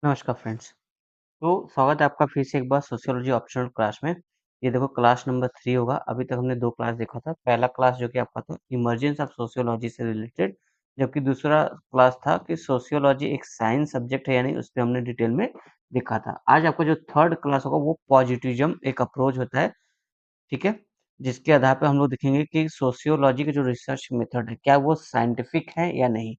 नमस्कार फ्रेंड्स। तो स्वागत है आपका फिर से एक बार सोशियोलॉजी ऑप्शनल क्लास में। ये देखो क्लास नंबर 3 होगा। अभी तक हमने 2 क्लास देखा था। पहला क्लास जो कि आपका था इमर्जेंस ऑफ सोशियोलॉजी से रिलेटेड, जबकि दूसरा क्लास था कि सोशियोलॉजी एक साइंस सब्जेक्ट है या नहीं, उस पे हमने डिटेल में देखा था। आज आपका जो थर्ड क्लास होगा वो पॉजिटिविज़्म एक अप्रोच होता है, ठीक है? जिसके आधार पे हम लोग देखेंगे कि सोशियोलॉजी का जो रिसर्च मेथड है, क्या वो साइंटिफिक है या नहीं?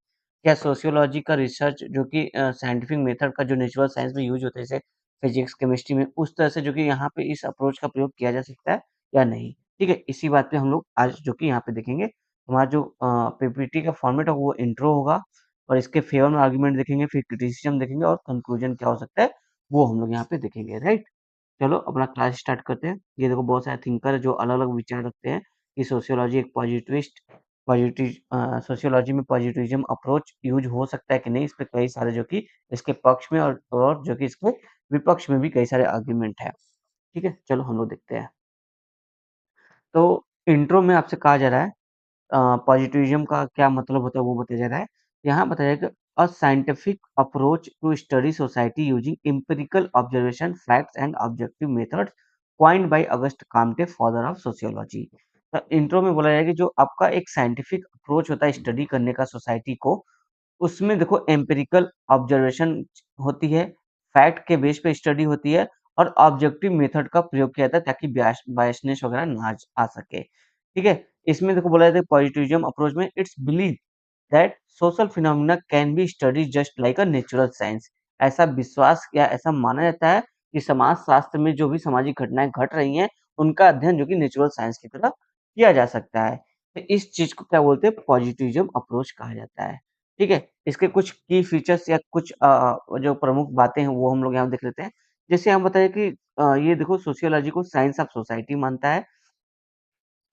क्या सोशियोलॉजी का रिसर्च जो कि साइंटिफिक मेथड का जो नेचुरल साइंस में यूज़ होता है, जैसे फिजिक्स, केमिस्ट्री में, उस तरह से जो कि यहाँ पे इस अप्रोच का प्रयोग किया जा सकता है या नहीं? ठीक है? इसी बात पे हम लोग आज जो कि यहाँ पे देखेंगे। हमारा जो पीपीटी का फॉर्मेट है वो इंट्रो होगा और इसके फेवर में आर्गुमेंट देखेंगे, फिर क्रिटिसिज़्म देखेंगे और कंक्लूजन क्या हो सकता है, वो हम लोग यहाँ पे देखेंगे, राइट? चलो अपना क्लास स्टार्ट करते हैं। ये देखो बहुत सारे थिंकर है जो अलग-अलग विचार रखते हैं कि सोशियोलॉजी एक सोशियोलॉजी में पॉजिटिविज़्म अप्रोच यूज़ हो सकता है कि नहीं, इस पे कई सारे जो कि इसके पक्ष में और जो कि इसके विपक्ष में भी कई सारे आर्गुमेंट हैं। ठीक है? चलो हम लोग देखते हैं। तो इंट्रो में आपसे कहा जा रहा है पॉजिटिविज़्म का क्या मतलब होता है वो बताया जा रहा है। यहाँ बताया गया कि a scientific approach to study society using empirical observation, facts and objective methods coined by August Comte, father of sociology. तो इंट्रो में बोला जाए कि जो आपका एक साइंटिफिक अप्रोच होता है स्टडी करने का सोसाइटी को, उसमें देखो एम्पिरिकल ऑब्जर्वेशन होती है, फैक्ट के बेस पे स्टडी होती है और ऑब्जेक्टिव मेथड का प्रयोग किया जाता है ताकि बायसनेस वगैरह ना आ सके। ठीक है? इसमें देखो बोला जाता है पॉजिटिविज़्म अप्रोच में it's believe that social phenomena can be studied just like a natural science. ऐसा विश्वास या ऐसा माना जाता है कि समाज शास्त्र में जो भी सामाजिक घटनाएँ घट रही हैं, उनका अध्ययन जो कि नेचुरल साइंस की तरह किया जा सकता है। तो इस चीज़ को क्या बोलते हैं, पॉजिटिविज़्म अप्रोच कहा जाता है। ठीक है? इसके कुछ की फीचर्स या कुछ जो प्रमुख बातें हैं वो हम लोग यहाँ देख लेते हैं। जैसे हम बताएँ कि ये देखो सोशियोलॉजी को साइंस ऑफ सोसाइटी मानता है।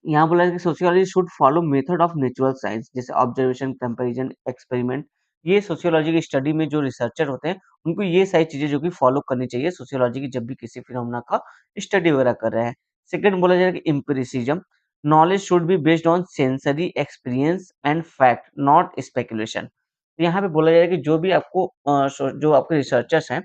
यहाँ बोला है कि sociology should follow method of natural science, जैसे ऑब्जर्वेशन, कंपैरिजन, एक्सपेरिमेंट। ये सोशियोलॉजी की स्टडी में जो रिसर्चर होते हैं, उनको ये सारी चीज़ें जो कि फॉलो करनी चाहिए सोशियोलॉजी की, जब भी किसी फिनोमेना का स्टडी वगैरह कर रहे हैं। सेकंड बोला जाएगा कि empiricism, knowledge should be based on sensory experience and fact, not speculation. तो यहाँ पे बोला जाएगा कि जो भी आपको जो आपके रिसर्चर्स हैं,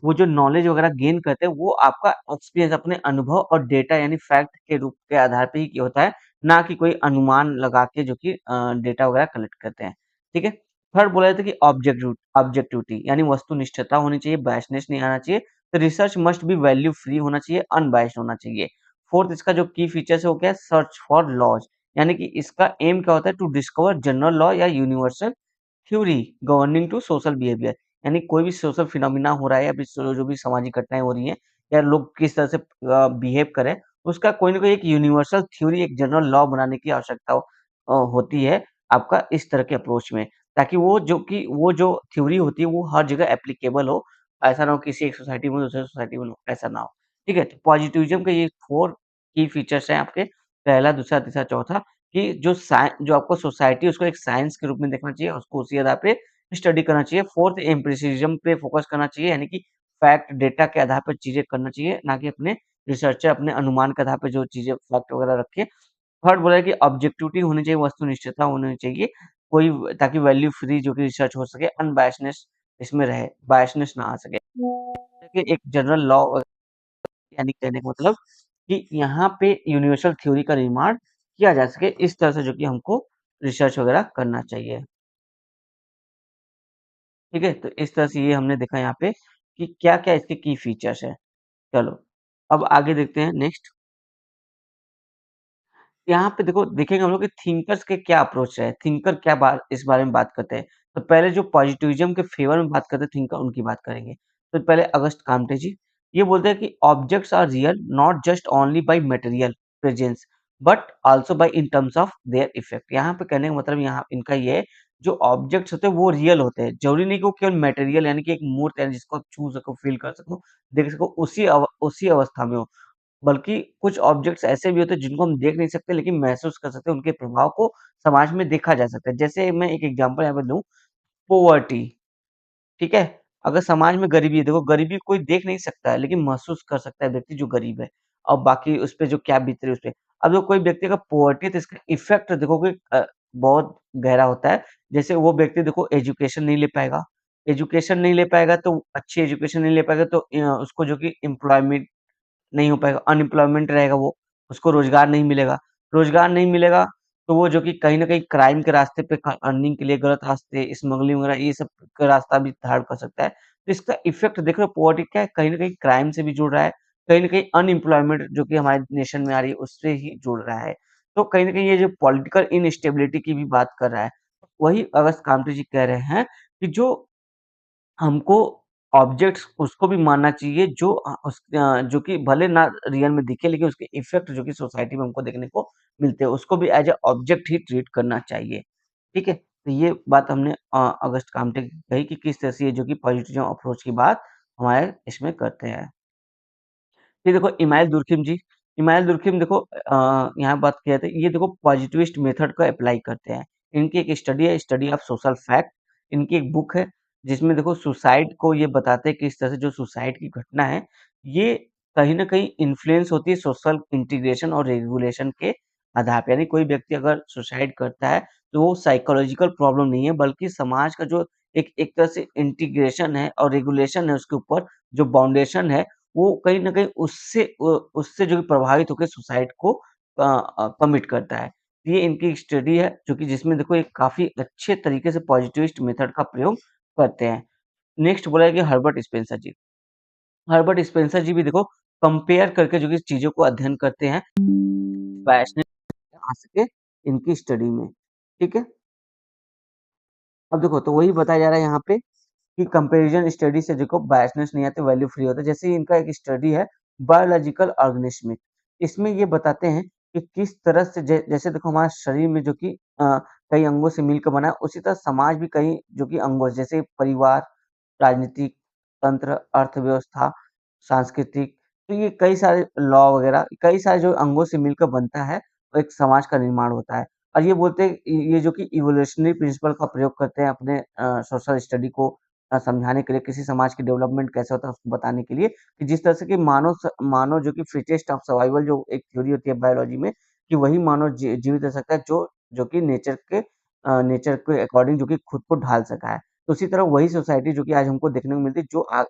वो जो नॉलेज वगैरह गेन करते हैं, वो आपका एक्सपीरियंस, अपने अनुभव और डेटा यानी फैक्ट के रूप के आधार पे ही होता है, ना कि कोई अनुमान लगा के जो कि डेटा वगैरह कलेक्ट करते हैं। ठीक है? थर्ड बोला जाता है कि ऑब्जेक्टिविटी यानी वस्तुनिष्ठता होनी चाहिए, बायसनेस नहीं आना चाहिए। तो research must be value free होना चाहिए, अनबायस्ड होना चाहिए। फोर्थ इसका जो की फीचर्स है वो क्या है, सर्च फॉर लॉज़, यानी कि इसका एम क्या होता है, टू डिस्कवर जनरल लॉ या universal theory governing to social behaviour. यानी कोई भी सोशल फिनोमिना हो रहा है या फिर जो भी सामाजिक घटनाएँ हो रही हैं या लोग किस तरह से बिहेव करें, उसका कोई न कोई एक यूनिवर्सल थ्योरी, एक जनरल लॉ बनाने की आवश्यकता होती है आपका इस तरह के अप्रोच में। ताकि वो जो थ्योरी होती है वो हर जगह एप्लीकेबल हो। ऐसा ना हो किसी एक सोसाइटी में दूसरे सोसाइटी में ऐसा ना हो। ठीक है? तो पॉजिटिविज़्म के ये 4 की फीचर्स हैं आपके, पहला, दूसरा, तीसरा, चौथा, कि जो आपको सोसाइटी है उसको एक साइंस के रूप में देखना चाहिए, उसको उसी आधार पे स्टडी करना चाहिए। फोर्थ एम्पिरिसिज़्म पे फोकस करना चाहिए, यानी कि फैक्ट, डेटा के आधार पर चीज़ें करना चाहिए, ना कि अपने रिसर्चर अपने अनुमान के आधार पे जो चीज़ें फैक्ट वगैरह रखे। थर्ड बोला है कि ऑब्जेक्टिविटी होनी चाहिए, वस्तुनिष्ठता होनी चाहिए, ताकि वैल्यू फ्री जो कि रिसर्च हो सके, अनबायसनेस इसमें रहे, बायसनेस ना आ सके। देखिए एक जनरल लॉ यानी कहने का मतलब कि यहाँ पे यूनिवर्सल थ्योरी का निर्माण किया जा सके, इस तरह से जो कि हमको रिसर्च वगैरह करना चाहिए। ठीक है? तो इस तरह से ये हमने देखा यहाँ पे कि क्या-क्या इसके की फीचर्स हैं। चलो, अब आगे देखते हैं नेक्स्ट। यहाँ पे देखो देखेंगे हम लोग कि थिंकर्स के क्या अप्रोच है, थिंकर क्या बा इस बारे में बात करते हैं। तो पहले जो पॉजिटिविज़्म के फेवर में बात करते हैं थिंकर, उनकी बात करेंगे। तो पहले अगस्ट काम्टे जी, ये बोलते हैं कि objects are real not just only by material presence but also by in terms of their effect. यहाँ पे कहने का मतलब यहाँ इनका ये है, जो ऑब्जेक्ट्स होते हैं वो रियल होते हैं। ज़रूरी नहीं कि वो केवल मटेरियल यानी कि एक मूर्त है जिसको आप छू सको, फ़ील कर सको, देख सको, उसी अवस्था में हो। बल्कि कुछ ऑब्जेक्ट्स ऐसे भी होते हैं जिनको हम देख नहीं सकते लेकिन महसूस कर सकते हैं, उनके प्रभाव को समाज में देखा जा सकता है। जैसे मैं एक एग्ज़ाम्पल यहाँ पे दूँ, पॉवर्टी, ठीक है? अगर समाज में गरीबी है, देखो गरीबी कोई देख नहीं सकता है लेकिन महसूस कर सकता है व्यक्ति जो गरीब है और बाकी उस पे जो क्या बीत रही है उस पे। अब जो कोई व्यक्ति का पॉवर्टी है तो इसका इफ़ेक्ट देखोगे बहुत गहरा होता है। जैसे वो व्यक्ति देखो एजुकेशन नहीं ले पाएगा, एजुकेशन नहीं ले पाएगा तो अच्छी एजुकेशन नहीं ले पाएगा तो उसको जो कि एम्प्लॉयमेंट नहीं हो पाएगा, अनएम्प्लॉयमेंट रहेगा वो, उसको रोज़गार नहीं मिलेगा। रोज़गार नहीं मिलेगा तो वो जो कि कहीं न कहीं क्राइम के रास्ते पे अर्निंग के लिए गलत रास्ते, स्मगलिंग वगैरह ये सब का रास्ता भी धारण कर सकता है। तो इसका इफ़ेक्ट देख रहे हो पॉवर्टी क्या है, कहीं न कहीं क्राइम से भी जुड़ रहा है, कहीं न कहीं अनएम्प्लॉयमेंट जो कि हमारे नेशन में आ रही है उससे ही जुड़ रहा है। तो कहीं न कहीं ये जो पॉलिटिकल इनस्टेबिलिटी की भी बात कर रहा है, वही अगस्त काम्टे जी कह रहे हैं कि जो हमको ऑब्जेक्ट्स उसको भी मानना चाहिए जो जो कि भले ना रियल में दिखे लेकिन उसके इफ़ेक्ट जो कि सोसाइटी में हमको देखने को मिलते हैं, उसको भी as a object he treat करना चाहिए। ठीक है? तो ये बात हमने अगस्ट काम्टे की कही कि किस तरह से ये जो कि पॉजिटिव अप्रोच की बात हमारे इसमें करते हैं। ये देखो इमाइल दुर्खिम जी, इमाइल दुर्खिम देखो यहाँ बात किया था ये देखो पॉजिटिविस्ट मेथड को अप्लाई करते हैं। इनकी एक स्टडी है, स्टडी ऑफ सोशल फैक्ट। इनकी एक बुक है, जिसमें देखो सुसाइड को ये बताते हैं किस तरह से जो सुसाइड की घटना है, ये कहीं न कहीं इन्फ्लुएंस होती है सोशल इंटीग्रेशन और रेगुलेशन के आधार पे। यानी कोई व्यक्ति अगर सुसाइड करता है, तो वो साइकोलॉजिकल प्रॉब्लम नहीं है, बल्कि समाज का जो एक एक तरह से इंटीग्रेशन है और रेगुलेशन है उसके ऊपर, जो बाउंडेशन है, वो कहीं न कहीं उससे जो है प्रभावित होके सुसाइड को कमिट करता है। ये इनकी स्टडी है जो कि जिसमें देखो एक काफ़ी अच्छे तरीके से पॉजिटिविस्ट मेथड का प्रयोग करते हैं। नेक्स्ट बोला है कि हर्बर्ट स्पेंसर जी। हर्बर्ट स्पेंसर जी भी देखो कंपेयर करके जो कि चीज़ों को अध्ययन करते हैं, बायसनेस आ सके इनकी स्टडी में। ठीक है? अब देखो तो वही बताया जा रहा है यहाँ पे कि कंपैरिजन स्टडी से देखो बायसनेस नहीं आते, वैल्यू फ्री होता है। जैसे इनका एक स्टडी है बायोलॉजिकल ऑर्गेनिस्मिक, इसमें ये बताते हैं कि किस तरह से जैसे देखो हमारे शरीर में जो कि कई अंगों से मिलकर बना है, उसी तरह समाज भी कई जो कि अंगों से जैसे परिवार, राजनीतिक तंत्र, अर्थव्यवस्था, सांस्कृतिक, तो ये कई सारे लॉ वगैरह कई सारे जो अंगों से मिलकर बनता है, और एक समाज का निर्माण होता है। और ये बोलते हैं ये जो कि इवोल्यूशनरी प्रिंसिपल का प्रयोग करते हैं अपने सोशल स्टडी को समझाने के लिए, किसी समाज की डेवलपमेंट कैसे होता है उसको बताने के लिए, कि जिस तरह से कि मानव जो कि फिटेस्ट ऑफ सर्वाइवल जो एक थ्योरी होती है बायोलॉजी में, कि वही मानव जीवित रह सकता है जो जो कि नेचर के अकॉर्डिंग जो कि खुद को ढाल सका है। तो उसी तरह वही सोसाइटी जो कि आज हमको देखने को मिलती है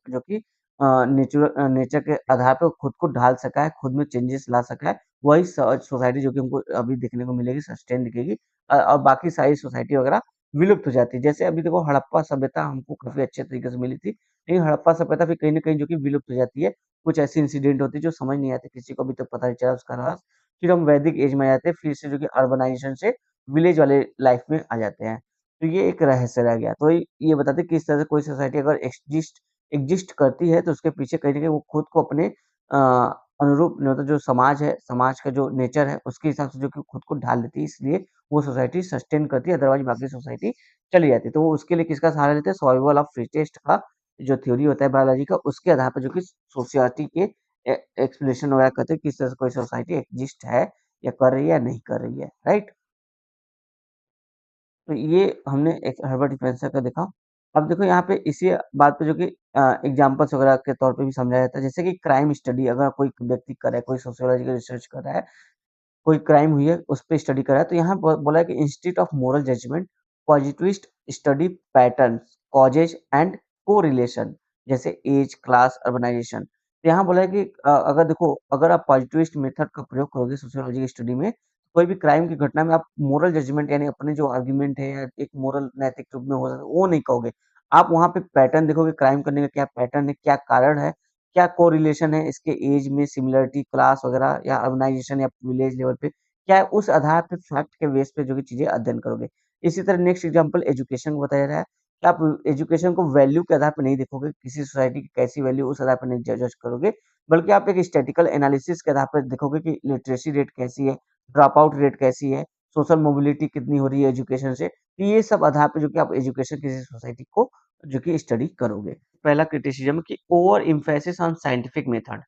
जो कि नेचर के आधार पे खुद को ढाल सका है, खुद में चेंजेस ला सका है, वही सोसाइटी जो कि हमको अभी देखने को मिलेगी, सस्टेन दिखेगी। और बाकी सारी सोसाइटी वगैरह विलुप्त हो जाती है। जैसे अभी देखो हड़प्पा सभ्यता हमको काफ़ी अच्छे तरीके से मिली थी, लेकिन हड़प्पा सभ्यता फिर कहीं न कहीं जो कि विलुप्त हो जाती है। कुछ ऐसे इंसिडेंट होते हैं जो समझ नहीं आते, किसी को अभी तक पता नहीं चला उसका राज़। फिर हम वैदिक एज में आ जाते हैं, फिर से जो कि अर्बनाइज़ेशन से विलेज वाले लाइफ़ में आ जाते हैं। तो ये एक रहस्य रह गया। तो ये बताते हैं कि किस तरह से कोई सोसाइटी अगर एक्जिस्ट करती है तो उसके पीछे कहीं न कहीं वो खुद को अपने अनुरूप मतलब जो समाज है, समाज का जो नेचर है उसके हिसाब से जो कि खुद को ढाल लेती है, इसलिए वो सोसाइटी सस्टेन करती है, अदरवाइज़ बाकी सोसाइटी चली जाती है। तो वो उसके लिए किसका सहारा लेते हैं? सर्वाइवल ऑफ फिटेस्ट का जो थ्योरी होता है बायोलॉजी का, उसके आधार पर जो कि सोसाइटी के एक्सप्लेनेशन वगैरह करते हैं, किस तरह से कोई सोसाइटी एक्जिस्ट है या कर रही है या नहीं कर रही है, राइट? तो ये हमने एक हर्बर्ट स्पेंसर का देखा। अब देखो यहाँ पे इसी बात पे जो कि एग्ज़ाम्पल्स वगैरह के तौर पे भी समझाया जाता है, जैसे कि क्राइम स्टडी अगर कोई व्यक्ति कर रहा है, कोई सोशियोलॉजिकल रिसर्च कर रहा है, कोई क्राइम हुई है, उस पे स्टडी करा है, तो यहाँ बोला है कि institute of moral judgment, positivist study patterns, causes and correlation, जैसे एज, क्लास, अर्बनाइजेशन। तो यहाँ बोला है कि अगर देखो, अगर आप पॉजिटिविस्ट मेथड का प्रयोग करोगे सोशियोलॉजी की स्टडी में, कोई भी क्राइम की घटना में आप मोरल जजमेंट यानी अपने जो आर्गुमेंट है या एक मोरल नैतिक रूप में हो सकता है, वो नहीं कहोगे। आप वहाँ पे पैटर्न देखोगे, क्राइम करने का क्या पैटर्न है, क्या कारण है, क्या कोरिलेशन है इसके एज में सिमिलरिटी क्लास वगैरह या अर्बनाइजेशन या विलेज लेवल पे, क्या है उस आधार पे फैक्ट के बेस पे जो कि चीज़ें अध्ययन करोगे। इसी तरह नेक्स्ट एग्जांपल एजुकेशन को बताया रहा है कि आप एजुकेशन को वैल्यू के आधार पे नहीं देखोगे, किसी सोसाइटी की कैसी वैल्यू उस आधार पे नहीं जज करोगे, बल्कि आप एक स्टैटिस्टिकल एनालिसिस के आधार पर देखोगे कि लिटरेसी रेट कैसी है, ड्रॉप आउट रेट कैसी है, सोशल मोबिलिटी कितनी हो रही है एजुकेशन से। तो ये सब आधार पे जो कि आप एजुकेशन किसी सोसाइटी को जो कि स्टडी करोगे। पहला क्रिटिसिज्म कि over emphasis on scientific method.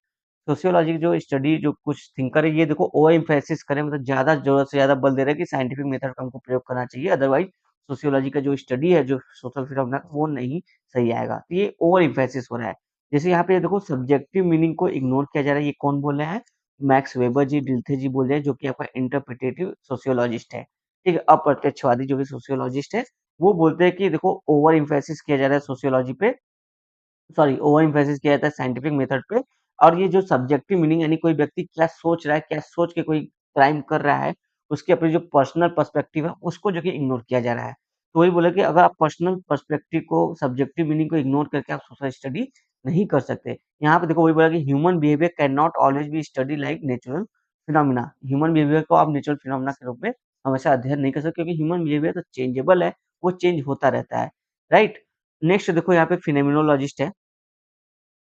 Sociology की जो स्टडी जो कुछ थिंकर है ये देखो ओवर एम्फेसिस करें मतलब ज़्यादा ज़रूरत से ज़्यादा बल दे रहे हैं कि साइंटिफिक मेथड का हमको प्रयोग करना चाहिए, अदरवाइज़ सोशियोलॉजी का जो स्टडी है, जो सोशल फिनोमेना वो नहीं सही आएगा। तो ये ओवर एम्फेसिस हो रहा है। जैसे यहाँ पे ये देखो सब्जेक्टिव मीनिंग को इग्नोर किया जा रहा है, ये कौन बोल रहा है? मैक्स वेबर जी, डिल्थे जी बोल रहे हैं जो कि आपका इंटरप्रिटेटिव सोशियोलॉजिस्ट है। ठीक है? अप्रत्यक्षवादी जो कि सोशियोलॉजिस्ट है, वो बोलते हैं कि देखो ओवर एम्फेसिस किया जा रहा है सोशियोलॉजी पे, सॉरी ओवर एम्फेसिस किया जाता है साइंटिफिक मेथड पे, और ये जो सब्जेक्टिव मीनिंग यानी कोई व्यक्ति क्या सोच रहा है, क्या सोच के कोई क्राइम कर रहा है, उसकी अपनी जो पर्सनल पर्सपेक्टिव है उसको जो कि इग्नोर किया जा रहा है। तो वही बोला कि अगर आप पर्सनल पर्सपेक्टिव को, सब्जेक्टिव मीनिंग को इग्नोर करके आप सोशल स्टडी नहीं कर सकते। यहाँ पे देखो वही बोला कि human behaviour can not always be study like natural phenomena. Human behaviour को आप नेचुरल फिनोमिना के रूप में हमेशा अध्ययन नहीं कर सकते, क्योंकि ह्यूमन बिहेवियर तो चेंजेबल है, वो चेंज होता रहता है, राइट। नेक्स्ट देखो यहाँ पे फिनोमिनोलॉजिस्ट है,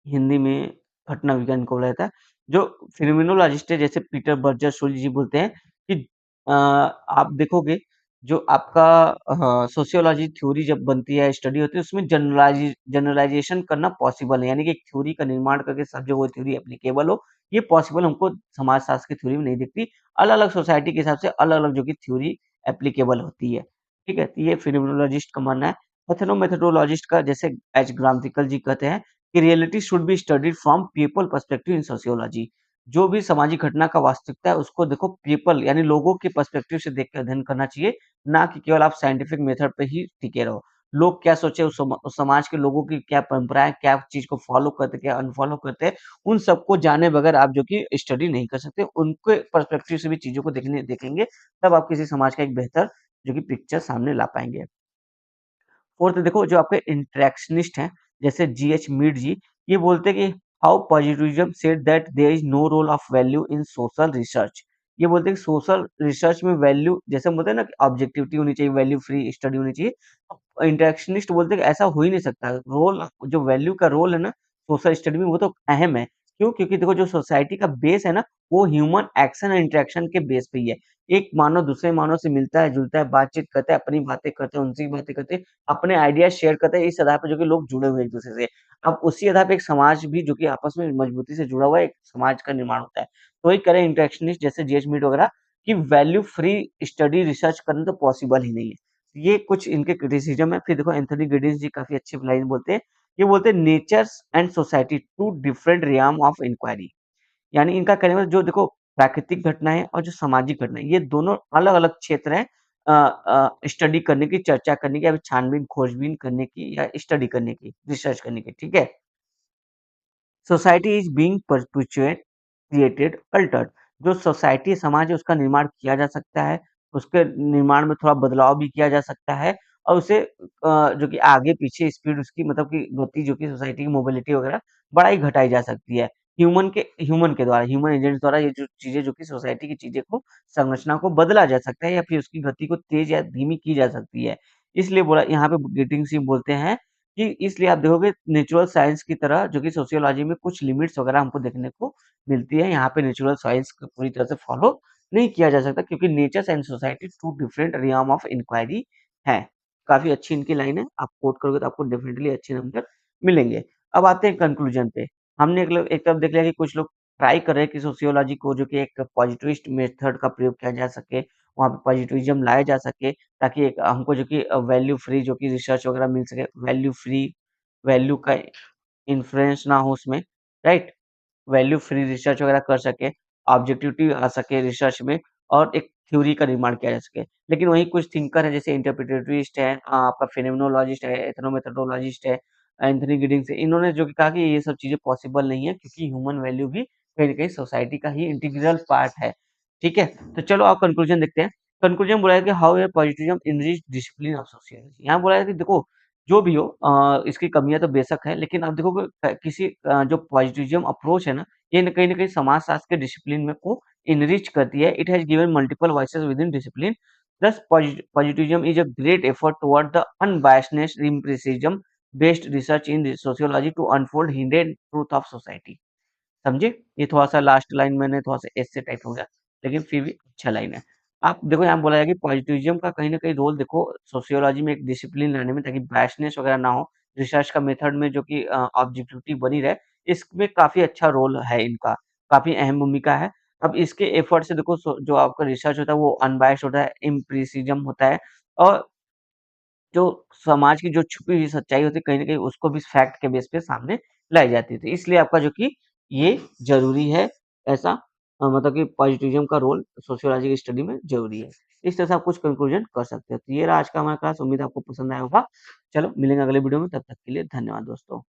हिंदी में घटना विज्ञान को बोला जाता है। जो फिनोमिनोलॉजिस्ट है जैसे पीटर बर्जर-शोली जी बोलते हैं कि आप देखोगे जो आपका सोशियोलॉजी थ्योरी जब बनती है, स्टडी होती है, उसमें जनरलाइजेशन करना पॉसिबल है। यानी कि एक थ्योरी का निर्माण करके सब जगह वो थ्योरी एप्लीकेबल हो, ये पॉसिबल हमको समाजशास्त्र की थ्योरी में नहीं दिखती। अलग-अलग सोसाइटी के हिसाब से अलग-अलग जो कि थ्योरी एप्लीकेबल होती है। ठीक है? तो ये फिनोमिनोलॉजिस्ट का मानना है। एथनोमेथोडोलॉजिस्ट का जैसे एच ग्राम्थिकल जी कहते हैं कि reality should be studied from people perspective in sociology. जो भी सामाजिक घटना का वास्तविकता है उसको देखो पीपल यानी लोगों के पर्सपेक्टिव से देख के अध्ययन करना चाहिए, ना कि केवल आप साइंटिफिक मेथड पे ही टिके रहो। लोग क्या सोचे, उस समाज के लोगों की क्या परंपराएं, क्या चीज को फॉलो करते, क्या अनफॉलो करते हैं, उन सबको जाने बगैर आप जो कि स्टडी नहीं कर सकते। उनके पर्सपेक्टिव से भी चीजों को देखेंगे, तब आप किसी समाज का एक बेहतर जो कि पिक्चर सामने ला पाएंगे। फोर्थ देखो जो आपके इंटरेक्शनिस्ट हैं जैसे जीएच मीड जी, ये बोलते हैं कि how positivism said that there is no role of value in social research. ये बोलते हैं कि सोशल रिसर्च में वैल्यू, जैसे हम बोलते हैं ना कि ऑब्जेक्टिविटी होनी चाहिए, वैल्यू फ्री स्टडी होनी चाहिए, इंटरेक्शनिस्ट बोलते हैं कि ऐसा हो ही नहीं सकता। रोल, जो वैल्यू का रोल है ना सोशल स्टडी में, वो तो अहम है। क्यों? क्योंकि देखो जो सोसाइटी का बेस है ना, वो ह्यूमन एक्शन एंड इंटरेक्शन के बेस पे ही है। एक मानव दूसरे मानव से मिलता है, जुलता है, बातचीत करता है, अपनी बातें करते हैं, उनसे भी बातें करते हैं, अपने आइडिया शेयर करते हैं, इस आधार पे जो कि लोग जुड़े हुए हैं एक-दूसरे से। अब उसी आधार पे एक समाज भी जो कि आपस में मजबूती से जुड़ा हुआ है, एक समाज का निर्माण होता है। तो वही करें इंटरेक्शनिस्ट जैसे जेएच मीड वगैरह कि वैल्यू फ्री स्टडी रिसर्च करना तो पॉसिबल ही नहीं है। ये कुछ इनके क्रिटिसिज्म है। फिर देखो एंथोनी गिडिंस जी काफ़ी अच्छी लाइन बोलते हैं। ये बोलते हैं natures and society two different realm of inquiry. यानी इनका कहने का मतलब जो देखो प्राकृतिक घटनाएँ और जो सामाजिक घटनाएँ, ये दोनों अलग-अलग क्षेत्र हैं स्टडी करने की, चर्चा करने की, या फिर छानबीन, खोजबीन करने की, या स्टडी करने की, रिसर्च करने की, ठीक है? Society is being perpetuate, created, Altered. जो सोसाइटी समाज है उसका निर्माण किया जा सकता है, उसके निर्माण में थोड़ा बदलाव भी किया जा सकता है, और उसे जो कि आगे-पीछे स्पीड उसकी मतलब कि गति जो कि सोसाइटी की मोबिलिटी वगैरह बढ़ाई-घटाई जा सकती है। ह्यूमन के द्वारा, ह्यूमन एजेंट्स द्वारा ये जो चीज़ें जो कि सोसाइटी की चीज़ें को, संरचना को बदला जा सकता है, या फिर उसकी गति को तेज़ या धीमी की जा सकती है। इसलिए बोला यहाँ पे गिटिंग सिंह बोलते हैं कि इसलिए आप देखोगे नेचुरल साइंस की तरह जो कि सोशियोलॉजी में कुछ लिमिट्स वगैरह हमको देखने को मिलती है, यहाँ पे नेचुरल साइंस को पूरी तरह से फॉलो नहीं किया जा सकता, क्योंकि nature and society two different realm of inquiry है। काफ़ी अच्छी इनकी लाइन है, आप कोट करोगे तो आपको डेफिनिटली अच्छे नंबर मिलेंगे। अब आते हैं कंक्लूजन पे। हमने एक तरफ देख लिया कि कुछ लोग ट्राई कर रहे हैं कि सोशियोलॉजी को जो कि एक पॉजिटिविस्ट मेथड का प्रयोग किया जा सके, वहाँ पे पॉजिटिविज़्म लाया जा सके, ताकि एक हमको जो कि वैल्यू फ्री जो कि रिसर्च वगैरह मिल सके, वैल्यू फ्री, वैल्यू का इन्फ्लुएंस ना हो उसमें, राइट? वैल्यू फ्री रिसर्च वगैरह कर सके, ऑब्जेक्टिविटी आ सके रिसर्च में, और एक थ्योरी का निर्माण किया जा सके। लेकिन वहीं कुछ थिंकर हैं जैसे इंटरप्रिटेटिविस्ट है, आपका फेनोमेनोलॉजिस्ट है, एथनोमेथोडोलॉजिस्ट है, एंथनी गिडिंग्स है, इन्होंने जो कि कहा कि ये सब चीज़ें पॉसिबल नहीं है, क्योंकि ह्यूमन वैल्यू भी कहीं न कहीं सोसाइटी का ही इंटीग्रल पार्ट है। ठीक है? तो चलो अब कंक्लूजन देखते हैं। कंक्लूजन बोला है कि how a positivism enrich discipline of sociology. यहाँ बोला है कि देखो जो भी हो इसकी कमियाँ तो बेशक है, लेकिन आप देखोगे किसी जो पॉजिटिविज़्म अप्रोच है ना, ये न कहीं समाजशास्त्र के डिसिप्लिन में को एनरिच करती है। It has given multiple voices within discipline. Thus, positivism is a great effort toward the unbiasedness, empiricism based research in sociology to unfold hidden truth of society. समझे? ये थोड़ा-सा लास्ट लाइन मैंने थोड़ा-सा एस्से type हो गया, लेकिन फिर भी अच्छा लाइन है। आप देखो यहाँ बोला है कि पॉजिटिविज़्म का कहीं न कहीं रोल देखो सोशियोलॉजी में एक डिसिप्लिन लाने में, ताकि बायसनेस वगैरह ना हो, रिसर्च का मेथड में जो कि ऑब्जेक्टिविटी बनी रहे, इसमें काफ़ी अच्छा रोल है इनका, काफ़ी अहम भूमिका है। अब इसके एफर्ट से देखो जो आपका रिसर्च होता है वो अनबायस्ड होता है, एम्पिरिसिज़्म होता है, और जो समाज की जो छुपी हुई सच्चाई होती है, कहीं न कहीं उसको भी फैक्ट के बेस पे सामने लाई जाती है। तो इसलिए आपका जो कि ये ज़रूरी है, ऐसा मतलब कि पॉजिटिविज़्म का रोल सोशियोलॉजी की स्टडी में ज़रूरी है। इस तरह से आप कुछ कंक्लूजन कर सकते हो। तो ये रहा आज का हमारा क्लास, उम्मीद है आपको पसंद आया होगा। चलो मिलेंगे अगले वीडियो में, तब तक के लिए धन्यवाद दोस्तों।